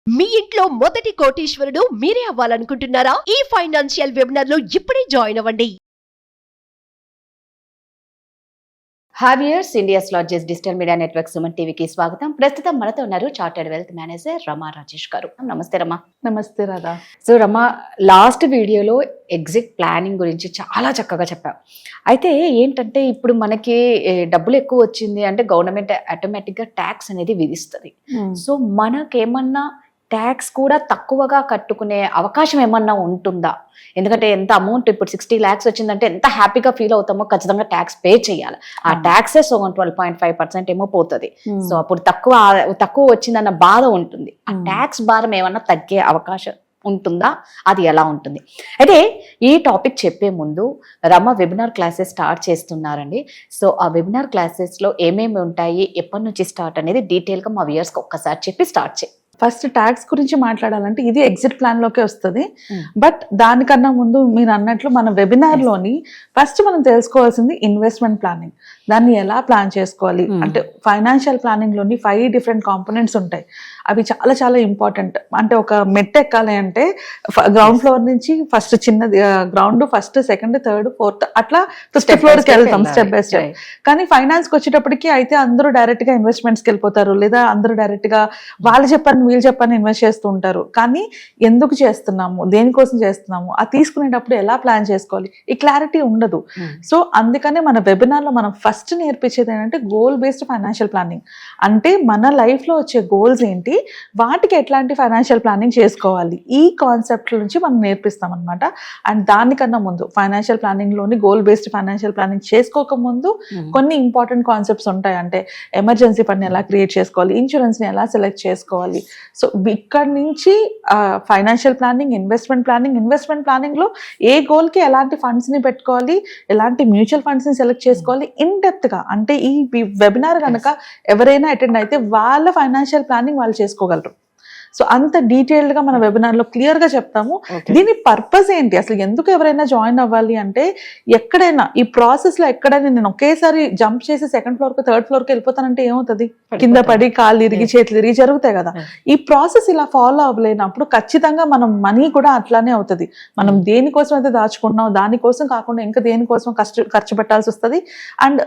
మీ ఇంట్లో మొదటి కోటీశ్వరుడు మీరే అవ్వాలనుకుంటున్నారా? ఈ ఫైనాన్షియల్ వెబినార్ లో ఇప్పుడే జాయిన్ అవ్వండి. హావియర్స్ India's largest digital media network Suman టీవీకి స్వాగతం. ప్రస్తుతం మనతో ఉన్నారు chartered wealth manager Rama Rajesh గారు. నమస్తే రమా. నమస్తే రాధా. సో రమా, లాస్ట్ వీడియోలో ఎగ్జిట్ ప్లానింగ్ గురించి చాలా చక్కగా చెప్పాం. అయితే ఏంటంటే ఇప్పుడు మనకి డబ్బులు ఎక్కువ వచ్చింది అంటే గవర్నమెంట్ ఆటోమేటిక్గా ట్యాక్స్ అనేది విధిస్తుంది. సో మనకేమన్నా ట్యాక్స్ కూడా తక్కువగా కట్టుకునే అవకాశం ఏమన్నా ఉంటుందా? ఎందుకంటే ఎంత అమౌంట్ ఇప్పుడు 60 lakhs వచ్చిందంటే ఎంత హ్యాపీగా ఫీల్ అవుతామో ఖచ్చితంగా ట్యాక్స్ పే చేయాలి. ఆ ట్యాక్సే 12.5% ఏమో పోతుంది. సో అప్పుడు తక్కువ వచ్చిందన్న బాధ ఉంటుంది. ఆ ట్యాక్స్ భారం ఏమన్నా తగ్గే అవకాశం ఉంటుందా? అది ఎలా ఉంటుంది? అయితే ఈ టాపిక్ చెప్పే ముందు రమ వెబినార్ క్లాసెస్ స్టార్ట్ చేస్తున్నారండి. సో ఆ వెబినార్ క్లాసెస్లో ఏమేమి ఉంటాయి, ఎప్పటి నుంచి స్టార్ట్ అనేది డీటెయిల్గా మా వ్యూయర్స్కి ఒక్కసారి చెప్పి స్టార్ట్ చేయి. ఫస్ట్ ట్యాక్స్ గురించి మాట్లాడాలంటే ఇది ఎగ్జిట్ ప్లాన్ లోకే వస్తుంది. బట్ దానికన్నా ముందు మీరు అన్నట్లు మన వెబినార్ లోని ఫస్ట్ మనం తెలుసుకోవాల్సింది ఇన్వెస్ట్మెంట్ ప్లానింగ్. దాన్ని ఎలా ప్లాన్ చేసుకోవాలి అంటే ఫైనాన్షియల్ ప్లానింగ్ లోని 5 different కాంపోనెంట్స్ ఉంటాయి. అవి చాలా చాలా ఇంపార్టెంట్. అంటే ఒక మెట్ ఎక్కాలి అంటే గ్రౌండ్ ఫ్లోర్ నుంచి ఫస్ట్ చిన్నది ground, first second, third, fourth అట్లా 5th ఫ్లోర్కి వెళ్తాం స్టెప్ బై స్టెప్. కానీ ఫైనాన్స్కి వచ్చేటప్పటికి అయితే అందరూ డైరెక్ట్ గా ఇన్వెస్ట్మెంట్స్కి వెళ్ళిపోతారు, లేదా అందరూ డైరెక్ట్ గా వాళ్ళు చెప్పని వీళ్ళు చెప్పని ఇన్వెస్ట్ చేస్తూ ఉంటారు. కానీ ఎందుకు చేస్తున్నాము, దేనికోసం చేస్తున్నాము, అది తీసుకునేటప్పుడు ఎలా ప్లాన్ చేసుకోవాలి, ఈ క్లారిటీ ఉండదు. సో అందుకనే మన వెబినార్ లో మనం ఫస్ట్ నేర్పించేది ఏంటంటే గోల్ బేస్డ్ ఫైనాన్షియల్ ప్లానింగ్. అంటే మన లైఫ్ లో వచ్చే గోల్స్ ఏంటి, వాటికి ఎట్లాంటి ఫైనాన్షియల్ ప్లానింగ్ చేసుకోవాలి, ఈ కాన్సెప్ట్ నుంచి మనం నేర్పిస్తాం అనమాట. అండ్ దానికన్నా ముందు ఫైనాన్షియల్ ప్లానింగ్ లోని గోల్ బేస్డ్ ఫైనాన్షియల్ ప్లానింగ్ చేసుకోక ముందు కొన్ని ఇంపార్టెంట్ కాన్సెప్ట్స్ ఉంటాయి. అంటే ఎమర్జెన్సీ ఫండ్ ఎలా క్రియేట్ చేసుకోవాలి, ఇన్సూరెన్స్ ని ఎలా సెలెక్ట్ చేసుకోవాలి. సో ఇక్కడ నుంచి ఫైనాన్షియల్ ప్లానింగ్, ఇన్వెస్ట్మెంట్ ప్లానింగ్ లో ఏ గోల్ కి ఎలాంటి ఫండ్స్ ని పెట్టుకోవాలి, ఎలాంటి మ్యూచువల్ ఫండ్స్ ని సెలెక్ట్ చేసుకోవాలి ఇన్ డెప్త్ గా. అంటే ఈ వెబినార్ కనుక ఎవరైనా అటెండ్ అయితే వాళ్ళ ఫైనాన్షియల్ ప్లానింగ్ వాళ్ళు చేసుకోగలరు. సో అంత డీటెయిల్డ్ గా మన వెబినార్ లో క్లియర్ గా చెప్తాము. దీని పర్పస్ ఏంటి, అసలు ఎందుకు ఎవరైనా జాయిన్ అవ్వాలి అంటే, ఎక్కడైనా ఈ ప్రాసెస్ లో ఎక్కడైనా నేను ఒకేసారి జంప్ చేసి 2nd floor కి 3rd floor కి వెళ్ళిపోతానంటే ఏమవుతుంది, కింద పడి కాళ్ళు ఇరిగి చేతులు ఇరిగి జరుగుతాయి కదా. ఈ ప్రాసెస్ ఇలా ఫాలో అవ్వలేనప్పుడు ఖచ్చితంగా మనం మనీ కూడా అట్లానే అవుతుంది. మనం దేనికోసం అయితే దాచుకుంటున్నాం దానికోసం కాకుండా ఇంకా దేనికోసం ఖర్చు పెట్టాల్సి వస్తుంది. అండ్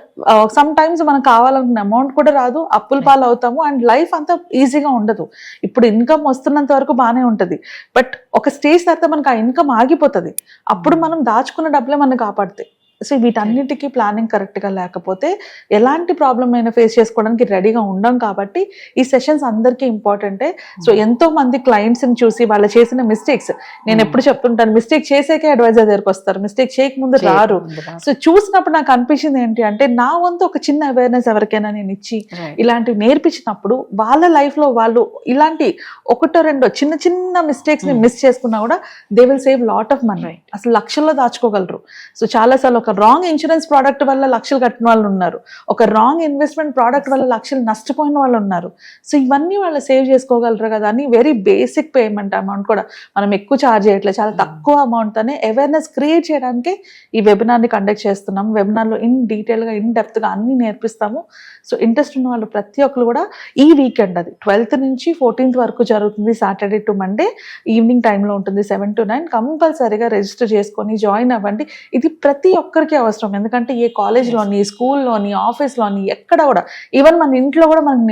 సమ్ టైమ్స్ మనకు కావాలనుకున్న అమౌంట్ కూడా రాదు, అప్పుల పాలు అవుతాము. అండ్ లైఫ్ అంతా ఈజీగా ఉండదు. ఇప్పుడు ఇన్కమ్ వస్తున్నంత వరకు బాగానే ఉంటది, బట్ ఒక స్టేజ్ తర్వాత మనకు ఆ ఇన్కమ్ ఆగిపోతుంది. అప్పుడు మనం దాచుకున్న డబ్బులే మనకు కాపాడుతాయి. సో వీటన్నిటికీ ప్లానింగ్ కరెక్ట్గా లేకపోతే ఎలాంటి ప్రాబ్లం అయినా ఫేస్ చేసుకోవడానికి రెడీగా ఉండం. కాబట్టి ఈ సెషన్స్ అందరికీ ఇంపార్టెంటే. సో ఎంతో మంది క్లయింట్స్ని చూసి వాళ్ళు చేసిన మిస్టేక్స్, నేను ఎప్పుడు చెప్తుంటాను, మిస్టేక్ చేసాకే అడ్వైజర్ దగ్గరకు వస్తారు, మిస్టేక్ చేయకముందు రారు. సో చూసినప్పుడు నాకు అనిపించింది ఏంటి అంటే, నా వంతు ఒక చిన్న అవేర్నెస్ ఎవరికైనా నేను ఇచ్చి ఇలాంటివి నేర్పించినప్పుడు వాళ్ళ లైఫ్లో వాళ్ళు ఇలాంటి 1-2 చిన్న చిన్న మిస్టేక్స్ని మిస్ చేసుకున్నా కూడా they will save lot of money. అసలు లక్షల్లో దాచుకోగలరు. సో చాలాసార్లు ఒక రాంగ్ ఇన్సూరెన్స్ ప్రోడక్ట్ వల్ల లక్షలు కట్టిన వాళ్ళు ఉన్నారు, ఒక రాంగ్ ఇన్వెస్ట్మెంట్ ప్రోడక్ట్ వల్ల లక్షలు నష్టపోయిన వాళ్ళు ఉన్నారు. సో ఇవన్నీ వాళ్ళు సేవ్ చేసుకోగలరు కదా అని వెరీ బేసిక్ పేమెంట్ అమౌంట్ కూడా మనం ఎక్కువ ఛార్జ్ చేయట్లేదు, చాలా తక్కువ అమౌంట్తోనే అవేర్నెస్ క్రియేట్ చేయడానికి ఈ వెబినార్ని కండక్ట్ చేస్తున్నాము. వెబినార్లో ఇన్ డీటెయిల్గా ఇన్ డెప్త్గా అన్నీ నేర్పిస్తాము. సో ఇంట్రెస్ట్ ఉన్న వాళ్ళు ప్రతి ఒక్కరు కూడా ఈ వీకెండ్, అది 12th నుంచి 14th వరకు జరుగుతుంది, సాటర్డే టు మండే ఈవినింగ్ టైంలో ఉంటుంది 7 to 9. కంపల్సరీగా రిజిస్టర్ చేసుకొని జాయిన్ అవ్వండి. ఇది ప్రతి ఒక్కరికి అవసరం. ఎందుకంటే ఏ కాలేజ్లోని, స్కూల్లోని, ఆఫీస్లోని ఎక్కడ కూడా, ఈవెన్ మన ఇంట్లో కూడా మనకు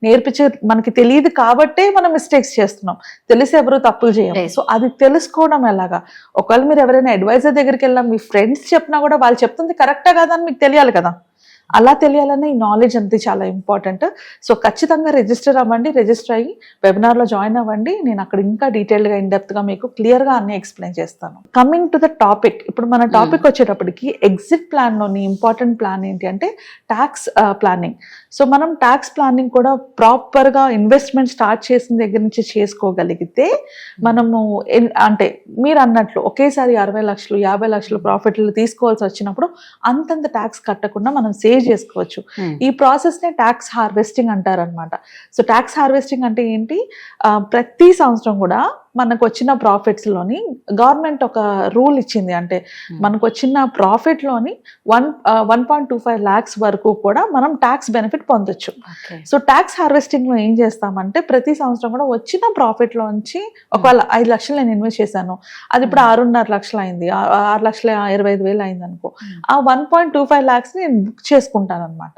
నేర్పించే మనకి తెలియదు కాబట్టే మనం మిస్టేక్స్ చేస్తున్నాం. తెలిసి ఎవరు తప్పులు చేయాలి. సో అది తెలుసుకోవడం ఎలాగా, ఒకవేళ మీరు ఎవరైనా అడ్వైజర్ దగ్గరికి వెళ్ళాం, మీ ఫ్రెండ్స్ చెప్పినా కూడా వాళ్ళు చెప్తుంది కరెక్టా కదా అని మీకు తెలియాలి కదా. అలా తెలియాలనే ఈ నాలెడ్జ్ అంతే చాలా ఇంపార్టెంట్. సో ఖచ్చితంగా రిజిస్టర్ అవ్వండి, రిజిస్టర్ అయ్యి వెబినార్లో జాయిన్ అవ్వండి. నేను అక్కడ ఇంకా డీటెయిల్డ్గా ఇన్డెప్త్గా మీకు క్లియర్గా అన్ని ఎక్స్ప్లెయిన్ చేస్తాను. కమింగ్ టు ద టాపిక్, ఇప్పుడు మన టాపిక్ వచ్చేటప్పటికి ఎగ్జిట్ ప్లాన్లోని ఇంపార్టెంట్ ప్లాన్ ఏంటి అంటే ట్యాక్స్ ప్లానింగ్. సో మనం ట్యాక్స్ ప్లానింగ్ కూడా ప్రాపర్గా ఇన్వెస్ట్మెంట్ స్టార్ట్ చేసిన దగ్గర నుంచి చేసుకోగలిగితే మనము అంటే మీరు అన్నట్లు ఒకేసారి 60 లక్షలు 50 లక్షలు ప్రాఫిట్లు తీసుకోవాల్సి వచ్చినప్పుడు అంతంత ట్యాక్స్ కట్టకుండా మనం సేవ్ చేసుకోవచ్చు. ఈ ప్రాసెస్ నే ట్యాక్స్ హార్వెస్టింగ్ అంటారనమాట. సో ట్యాక్స్ హార్వెస్టింగ్ అంటే ఏంటి, ప్రతి సంవత్సరం కూడా మనకు వచ్చిన ప్రాఫిట్స్ లోని గవర్నమెంట్ ఒక రూల్ ఇచ్చింది, అంటే మనకు వచ్చిన ప్రాఫిట్ లోని 1.25 lakhs వరకు కూడా మనం ట్యాక్స్ బెనిఫిట్ పొందొచ్చు. సో ట్యాక్స్ హార్వెస్టింగ్ లో ఏం చేస్తామంటే ప్రతి సంవత్సరం కూడా వచ్చిన ప్రాఫిట్ లోంచి ఒకవేళ 5 లక్షలు నేను ఇన్వెస్ట్ చేశాను, అది ఇప్పుడు 6.5 లక్షలు అయింది, 6,25,000 అయింది అనుకో, ఆ 1.25 lakhs నేను బుక్ చేసుకుంటాను అనమాట.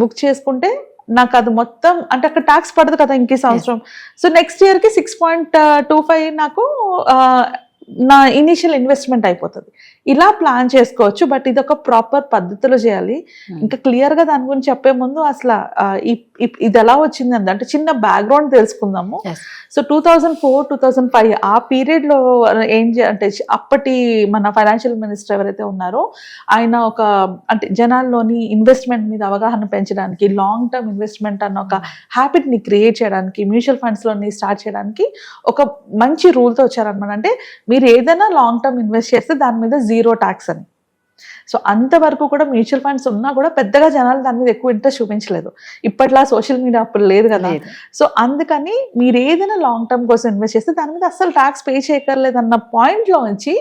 బుక్ చేసుకుంటే నాకు అది మొత్తం అంటే అక్కడ ట్యాక్స్ పడదు కదా ఇంక సంవత్సరం. సో నెక్స్ట్ ఇయర్ కి 6.25 నాకు నా ఇనిషియల్ ఇన్వెస్ట్మెంట్ అయిపోతుంది. ఇలా ప్లాన్ చేసుకోవచ్చు, బట్ ఇది ఒక ప్రాపర్ పద్ధతిలో చేయాలి. ఇంకా క్లియర్ గా దాని గురించి చెప్పే ముందు అసలు ఇది ఎలా వచ్చింది అంటే చిన్న బ్యాక్గ్రౌండ్ తెలుసుకుందాము. సో 2004-2005 ఆ పీరియడ్ లో అంటే అప్పటి మన ఫైనాన్షియల్ మినిస్టర్ ఎవరైతే ఉన్నారో ఆయన ఒక అంటే జనాల్లోని ఇన్వెస్ట్మెంట్ మీద అవగాహన పెంచడానికి, లాంగ్ టర్మ్ ఇన్వెస్ట్మెంట్ అన్న ఒక హ్యాబిట్ ని క్రియేట్ చేయడానికి, మ్యూచువల్ ఫండ్స్ లోని స్టార్ట్ చేయడానికి ఒక మంచి రూల్ తో వచ్చారనమాట. అంటే మీరు ఏదైనా లాంగ్ టర్మ్ ఇన్వెస్ట్ చేస్తే దాని మీద 0 ట్యాక్స్ అని. సో అంతవరకు కూడా మ్యూచువల్ ఫండ్స్ ఉన్నా కూడా పెద్దగా జనాలు దాని మీద ఎక్కువ ఇంట్రెస్ట్ చూపించలేదు. ఇప్పట్లా సోషల్ మీడియా అప్పుడు లేదు కదా. సో అందుకని మీరు ఏదైనా లాంగ్ టర్మ్ కోసం ఇన్వెస్ట్ చేస్తే దాని మీద అసలు ట్యాక్స్ పే చేయక్కర్లేదు అన్న పాయింట్ లో నుంచి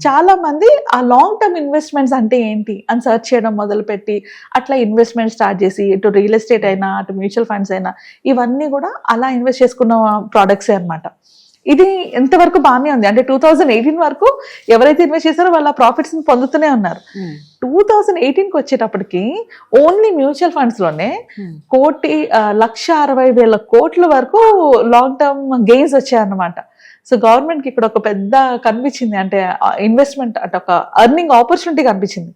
చాలా మంది ఆ లాంగ్ టర్మ్ ఇన్వెస్ట్మెంట్స్ అంటే ఏంటి అని సర్చ్ చేయడం మొదలుపెట్టి అట్లా ఇన్వెస్ట్మెంట్ స్టార్ట్ చేసి ఇటు రియల్ ఎస్టేట్ అయినా అటు మ్యూచువల్ ఫండ్స్ అయినా ఇవన్నీ కూడా అలా ఇన్వెస్ట్ చేసుకున్న ప్రోడక్ట్సే అనమాట. ఇది ఎంతవరకు బాగానే ఉంది అంటే 2018 వరకు ఎవరైతే ఇన్వెస్ట్ చేశారో వాళ్ళ ప్రాఫిట్స్ పొందుతూనే ఉన్నారు. 2018కి వచ్చేటప్పటికి ఓన్లీ మ్యూచువల్ ఫండ్స్ లోనే 1,60,000 కోట్ల వరకు లాంగ్ టర్మ్ గెయిన్స్ వచ్చాయన్నమాట. సో గవర్నమెంట్ కి ఇక్కడ ఒక పెద్ద కనిపించింది, అంటే ఇన్వెస్ట్మెంట్ అంటే ఒక అర్నింగ్ ఆపర్చునిటీ కనిపించింది.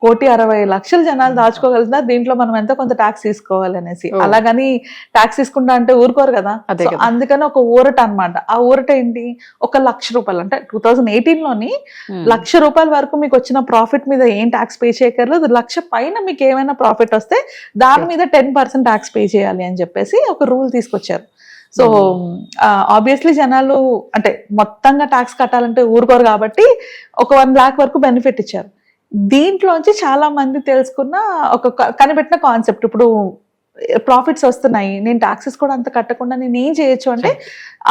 1,60,00,000 జనాలు దాచుకోగలుగుతున్నారు, దీంట్లో మనం ఎంతో కొంత ట్యాక్స్ తీసుకోవాలి అనేసి. అలాగని ట్యాక్స్ తీసుకుంటా అంటే ఊరుకోరు కదా. అందుకని ఒక ఊరట అనమాట. ఆ ఊరట ఏంటి, 1,00,000 రూపాయలు అంటే 2018 లోని ₹1,00,000 వరకు మీకు వచ్చిన ప్రాఫిట్ మీద ఏం ట్యాక్స్ పే చేయక్కర్లేదు. 1,00,000 పైన మీకు ఏమైనా ప్రాఫిట్ వస్తే దాని మీద 10% ట్యాక్స్ పే చేయాలి అని చెప్పేసి ఒక రూల్ తీసుకొచ్చారు. సో ఆబ్వియస్లీ జనాలు అంటే మొత్తంగా ట్యాక్స్ కట్టాలంటే ఊరుకోరు కాబట్టి ఒక 1 lakh వరకు బెనిఫిట్ ఇచ్చారు. దీంట్లోంచి చాలా మంది తెలుసుకున్న ఒక కనిపెట్టిన కాన్సెప్ట్, ఇప్పుడు ప్రాఫిట్స్ వస్తున్నాయి, నేను టాక్సెస్ కూడా అంత కట్టకుండా నేను ఏం చేయొచ్చు అంటే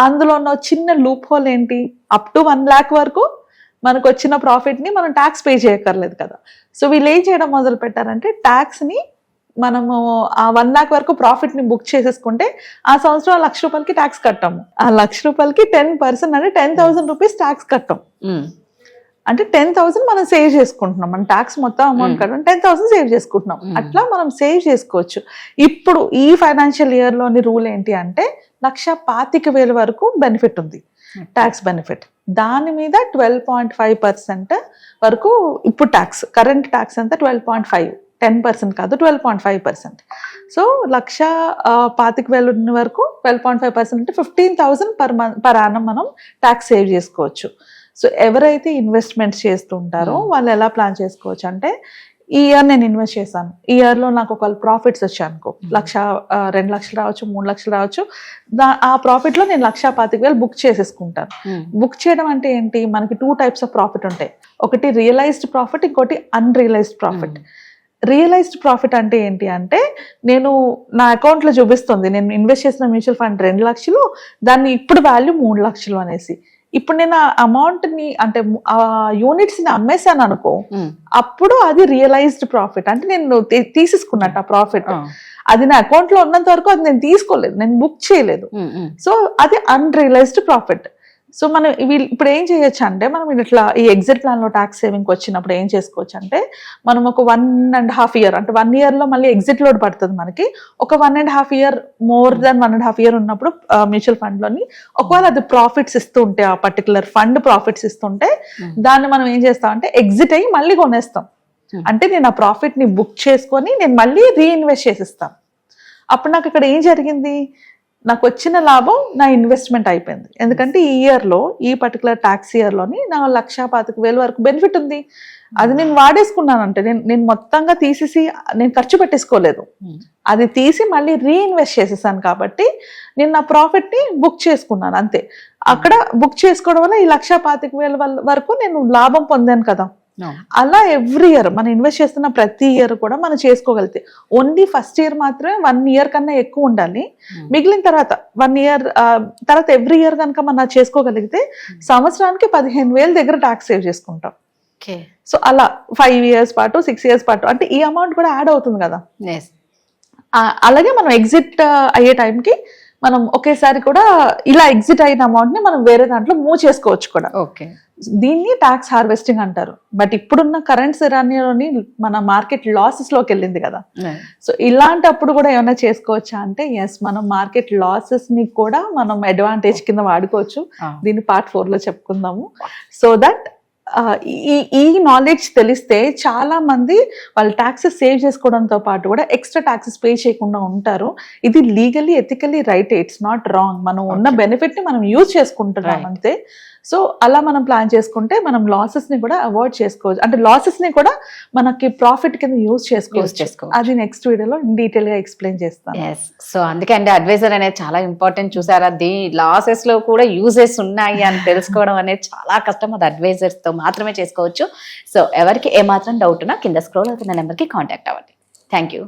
అందులో ఉన్న చిన్న లూప్ హోల్ ఏంటి, అప్ టు 1 lakh వరకు మనకు వచ్చిన ప్రాఫిట్ ని మనం ట్యాక్స్ పే చేయక్కర్లేదు కదా. సో వీళ్ళు ఏం చేయడం మొదలు పెట్టారంటే ట్యాక్స్ ని మనము ఆ 1 lakh వరకు ప్రాఫిట్ ని బుక్ చేసేసుకుంటే ఆ సంవత్సరం ₹1,00,000 ట్యాక్స్ కట్టాము. ఆ ₹1,00,000 10% అంటే 10,000 రూపీస్ ట్యాక్స్ కట్టాం. అంటే 10,000 మనం సేవ్ చేసుకుంటున్నాం. మన ట్యాక్స్ మొత్తం అమౌంట్ కట్టడం 10,000 సేవ్ చేసుకుంటున్నాం. అట్లా మనం సేవ్ చేసుకోవచ్చు. ఇప్పుడు ఈ ఫైనాన్షియల్ ఇయర్ లోని రూల్ ఏంటి అంటే 1,25,000 వరకు బెనిఫిట్ ఉంది, ట్యాక్స్ బెనిఫిట్. దాని మీద 12.5% వరకు ఇప్పుడు ట్యాక్స్, కరెంట్ ట్యాక్స్ అంతా 12.5, 10% కాదు 12.5%. సో 1,25,000 వరకు 12.5% అంటే 15,000 పర్ యానం మనం ట్యాక్స్ సేవ్ చేసుకోవచ్చు. సో ఎవరైతే ఇన్వెస్ట్మెంట్స్ చేస్తుంటారో వాళ్ళు ఎలా ప్లాన్ చేసుకోవచ్చు అంటే ఈ ఇయర్ నేను ఇన్వెస్ట్ చేశాను, ఈ ఇయర్ లో నాకు ఒక ప్రాఫిట్స్ వచ్చాయి అనుకో, 1,00,000, 2 లక్షలు రావచ్చు, 3 లక్షలు రావచ్చు. ఆ ప్రాఫిట్ లో నేను 1,25,000 బుక్ చేసేసుకుంటాను. బుక్ చేయడం అంటే ఏంటి, మనకి 2 types ఆఫ్ ప్రాఫిట్ ఉంటాయి. ఒకటి రియలైజ్డ్ ప్రాఫిట్, ఇంకోటి అన్రియలైజ్డ్ ప్రాఫిట్. రియలైజ్డ్ ప్రాఫిట్ అంటే ఏంటి అంటే నేను నా అకౌంట్ లో చూపిస్తుంది నేను ఇన్వెస్ట్ చేసిన మ్యూచువల్ ఫండ్ 2 లక్షలు, దాన్ని ఇప్పుడు వాల్యూ 3 లక్షలు అనేసి. ఇప్పుడు నేను ఆ అమౌంట్ ని అంటే ఆ యూనిట్స్ ని అమ్మేశాను అనుకో, అప్పుడు అది రియలైజ్డ్ ప్రాఫిట్. అంటే నేను తీసేసుకున్నట్టు ఆ ప్రాఫిట్, అది నా అకౌంట్ లో ఉన్నంత వరకు అది నేను తీసుకోలేదు, నేను బుక్ చేయలేదు. సో అది అన్రియలైజ్డ్ ప్రాఫిట్. సో మనం ఇప్పుడు ఏం చేయొచ్చు అంటే మనం ఇట్లా ఈ ఎగ్జిట్ ప్లాన్ లో ట్యాక్స్ సేవింగ్ వచ్చినప్పుడు ఏం చేసుకోవచ్చు అంటే మనం ఒక 1.5 year అంటే 1 year లో మళ్ళీ ఎగ్జిట్ లోడ్ పడుతుంది మనకి. ఒక 1.5 year మోర్ దాన్ 1.5 year ఉన్నప్పుడు మ్యూచువల్ ఫండ్ లోని ఒకవేళ అది ప్రాఫిట్స్ ఇస్తూ ఉంటే, ఆ పర్టికులర్ ఫండ్ ప్రాఫిట్స్ ఇస్తుంటే దాన్ని మనం ఏం చేస్తాం అంటే ఎగ్జిట్ అయ్యి మళ్ళీ కొనేస్తాం. అంటే నేను ఆ ప్రాఫిట్ ని బుక్ చేసుకొని నేను మళ్ళీ రీఇన్వెస్ట్ చేసిస్తాను. అప్పుడు నాకు ఇక్కడ ఏం జరిగింది, నాకు వచ్చిన లాభం నా ఇన్వెస్ట్మెంట్ అయిపోయింది. ఎందుకంటే ఈ ఇయర్లో ఈ పర్టికులర్ ట్యాక్స్ ఇయర్లోని నా 1,25,000 వరకు బెనిఫిట్ ఉంది. అది నేను వాడేసుకున్నానంటే నేను మొత్తంగా తీసేసి నేను ఖర్చు పెట్టేసుకోలేదు, అది తీసి మళ్ళీ రీఇన్వెస్ట్ చేసేసాను. కాబట్టి నేను నా ప్రాఫిట్ ని బుక్ చేసుకున్నాను అంతే. అక్కడ బుక్ చేసుకోవడం వల్ల ఈ 1,25,000 వరకు నేను లాభం పొందాను కదా. అలా ఎవ్రీ ఇయర్ మనం ఇన్వెస్ట్ చేస్తున్న ప్రతి ఇయర్ కూడా మనం చేసుకోగలిగితే ఓన్లీ ఫస్ట్ ఇయర్ మాత్రమే 1 year కన్నా ఎక్కువ ఉండాలి. మిగిలిన తర్వాత 1 year తర్వాత ఎవ్రీ ఇయర్ కనుక మనం చేసుకోగలిగితే సంవత్సరానికి 15,000 దగ్గర ట్యాక్స్ సేవ్ చేసుకుంటాం. సో అలా 5 years పాటు 6 years పాటు అంటే ఈ అమౌంట్ కూడా యాడ్ అవుతుంది కదా. అలాగే మనం ఎగ్జిట్ అయ్యే టైంకి మనం ఒకేసారి కూడా ఇలా ఎగ్జిట్ అయిన అమౌంట్ ని మనం వేరే దాంట్లో మూవ్ చేసుకోవచ్చు కూడా. దీన్ని ట్యాక్స్ హార్వెస్టింగ్ అంటారు. బట్ ఇప్పుడున్న కరెంట్ సినారియోని మన మార్కెట్ లాసెస్ లోకి వెళ్ళింది కదా. సో ఇలాంటప్పుడు కూడా ఏమైనా చేసుకోవచ్చా అంటే ఎస్, మనం మార్కెట్ లాసెస్ ని కూడా మనం అడ్వాంటేజ్ కింద వాడుకోవచ్చు. దీన్ని Part 4 లో చెప్పుకుందాము. సో దట్ ఈ నాలెడ్జ్ తెలిస్తే చాలా మంది వాళ్ళు ట్యాక్సెస్ సేవ్ చేసుకోవడంతో పాటు కూడా ఎక్స్ట్రా ట్యాక్సెస్ పే చేయకుండా ఉంటారు. ఇది legally ethically right, it's not wrong. మనం ఉన్న బెనిఫిట్ ని మనం యూజ్ చేసుకుంటున్నాం అంతే. సో అలా మనం ప్లాన్ చేసుకుంటే మనం లాసెస్ ని కూడా అవాయిడ్ చేసుకోవచ్చు, అంటే లాసెస్ ని కూడా మనకి ప్రాఫిట్ కింద యూజ్ చేసుకోవచ్చు. అది నెక్స్ట్ వీడియోలో డీటెయిల్ గా ఎక్స్ప్లెయిన్ చేస్తాను. సో అందుకే అండి అడ్వైజర్ అనేది చాలా ఇంపార్టెంట్. చూసారా, లాసెస్ లో కూడా యూజెస్ ఉన్నాయి అని తెలుసుకోవడం అనేది చాలా కష్టం. అది అడ్వైజర్స్ తో మాత్రమే చేసుకోవచ్చు. సో ఎవరికి ఏమాత్రం డౌట్ ఉన్నా కింద స్క్రోల్ అవుతున్న నెంబర్కి కాంటాక్ట్ అవ్వండి. Thank you.